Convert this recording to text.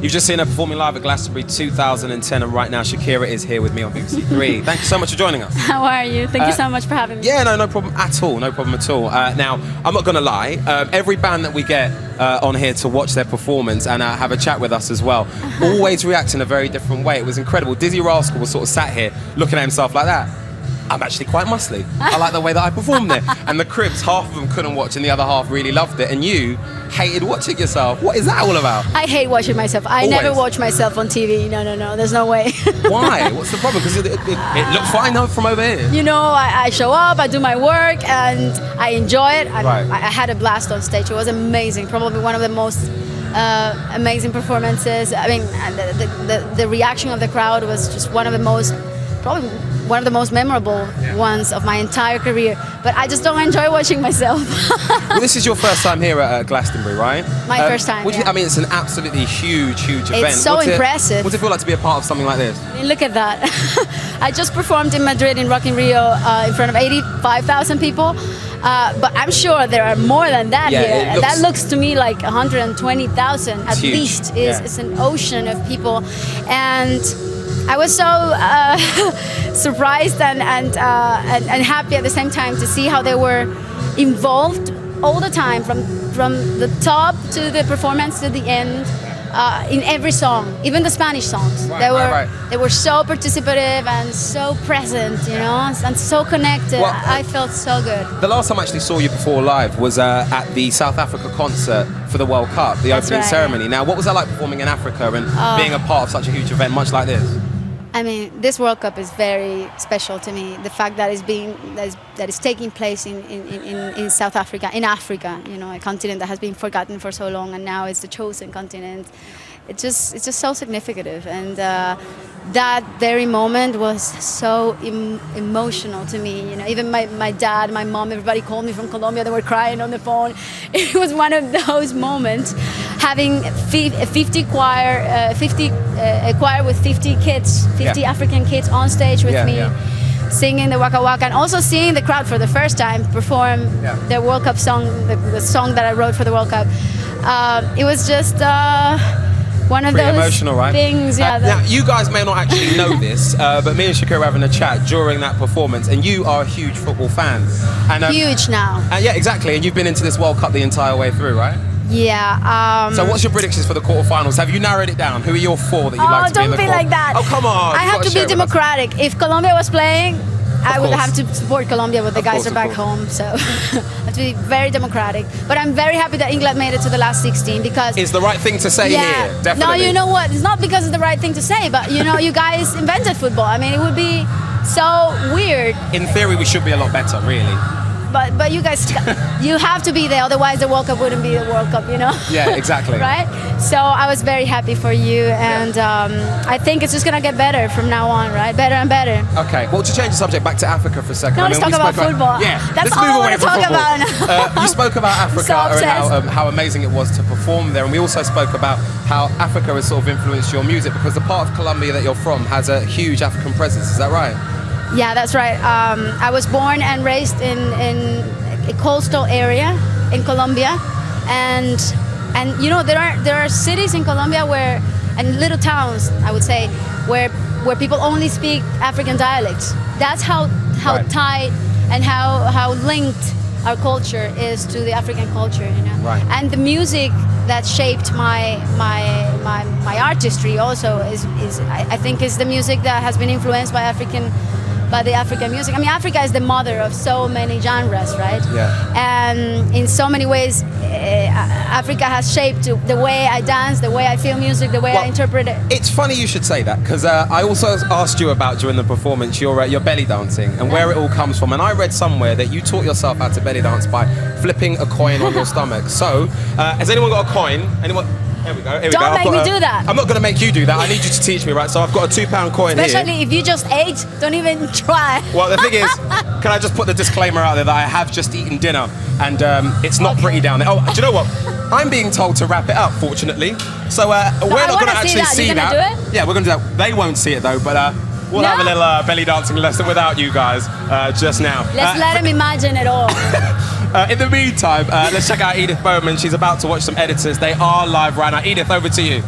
You've just seen her performing live at Glastonbury 2010, and right now Shakira is here with me on BBC Three. Thank you so much for joining us. How are you? Thank you so much for having me. Yeah, no problem at all. No problem at all. Now, I'm not going to lie. Every band that we get on here to watch their performance and have a chat with us as well, always react in a very different way. It was incredible. Dizzy Rascal was sort of sat here looking at himself like that. I'm actually quite muscly. I like the way that I performed there. And the Cribs, half of them couldn't watch and the other half really loved it. And you hated watching yourself. What is that all about? I hate watching myself. I never watch myself on TV. No. There's no way. Why? What's the problem? Because it looked fine from over here. You know, I show up, I do my work, and I enjoy it. Right. I had a blast on stage. It was amazing. Probably one of the most amazing performances. I mean, the reaction of the crowd was just one of the most, probably one of the most memorable ones of my entire career. But I just don't enjoy watching myself. Well, this is your first time here at Glastonbury, right? My first time, I mean, it's an absolutely huge event. It's so impressive. What's it feel like to be a part of something like this? I mean, look at that. I just performed in Madrid, in Rock in Rio, in front of 85,000 people. But I'm sure there are more than that here. That looks to me like 120,000 at least. It's an ocean of people. And I was so surprised and happy at the same time to see how they were involved all the time, from the top to the performance to the end, in every song, even the Spanish songs. They were so participative and so present, you know, and so connected. Well, I felt so good. The last time I actually saw you perform live was at the South Africa concert for the World Cup, the opening ceremony. Now, what was that like performing in Africa and being a part of such a huge event, much like this? I mean, this World Cup is very special to me. The fact that it's taking place in South Africa, in Africa, you know, a continent that has been forgotten for so long, and now it's the chosen continent. It's just so significant, and that very moment was so emotional to me. You know, even my dad, my mom, everybody called me from Colombia. They were crying on the phone. It was one of those moments. Having a choir with 50 kids, 50 African kids on stage with me, singing the Waka Waka, and also seeing the crowd for the first time perform the World Cup song, the song that I wrote for the World Cup. It was just one of pretty those emotional, right? Things. Now, you guys may not actually know this, but me and Shakira were having a chat during that performance, and you are a huge football fan. And, huge now. Yeah, exactly. And you've been into this World Cup the entire way through, right? Yeah. So what's your predictions for the quarterfinals? Have you narrowed it down? Who are your four that you'd like to be in the don't be like that. Oh, come on. I have to be democratic. If Colombia was playing, I would have to support Colombia, but the guys are back home, so I have to be very democratic. But I'm very happy that England made it to the last 16 because it's the right thing to say here, definitely. No, you know what? It's not because it's the right thing to say, but you know, you guys invented football. I mean, it would be so weird. In theory, we should be a lot better, really. But you guys, you have to be there, otherwise the World Cup wouldn't be the World Cup, you know? Yeah, exactly. Right? So I was very happy for you, and I think it's just going to get better from now on, right? Better and better. Okay, well, to change the subject, back to Africa for a second. No, let's talk about football. Yeah, that's all I want to talk about now. You spoke about Africa and how amazing it was to perform there, and we also spoke about how Africa has sort of influenced your music, because the part of Colombia that you're from has a huge African presence, is that right? Yeah, that's right. I was born and raised in a coastal area in Colombia, and you know, there are cities in Colombia where, and little towns, I would say, where people only speak African dialects. That's how tight and how linked our culture is to the African culture, you know. Right. And the music that shaped my artistry also is I think is the music that has been influenced by the African music. I mean, Africa is the mother of so many genres, right? Yeah. And in so many ways, Africa has shaped the way I dance, the way I feel music, the way I interpret it. It's funny you should say that, because I also asked you about, during the performance, your belly dancing and where it all comes from. And I read somewhere that you taught yourself how to belly dance by flipping a coin on your stomach. So, has anyone got a coin? Anyone? Here we go. Don't make me do that. I'm not going to make you do that. I need you to teach me, right? So I've got a £2 coin here. Especially if you just ate, don't even try. Well, the thing is, can I just put the disclaimer out there that I have just eaten dinner, and it's not pretty down there. Oh, do you know what? I'm being told to wrap it up, fortunately. So we're not going to actually see that. You're gonna do it? Yeah, we're going to do that. They won't see it though, but we'll have a little belly dancing lesson without you guys just now. Let's let him imagine it all. In the meantime, let's check out Edith Bowman. She's about to watch some editors. They are live right now. Edith, over to you.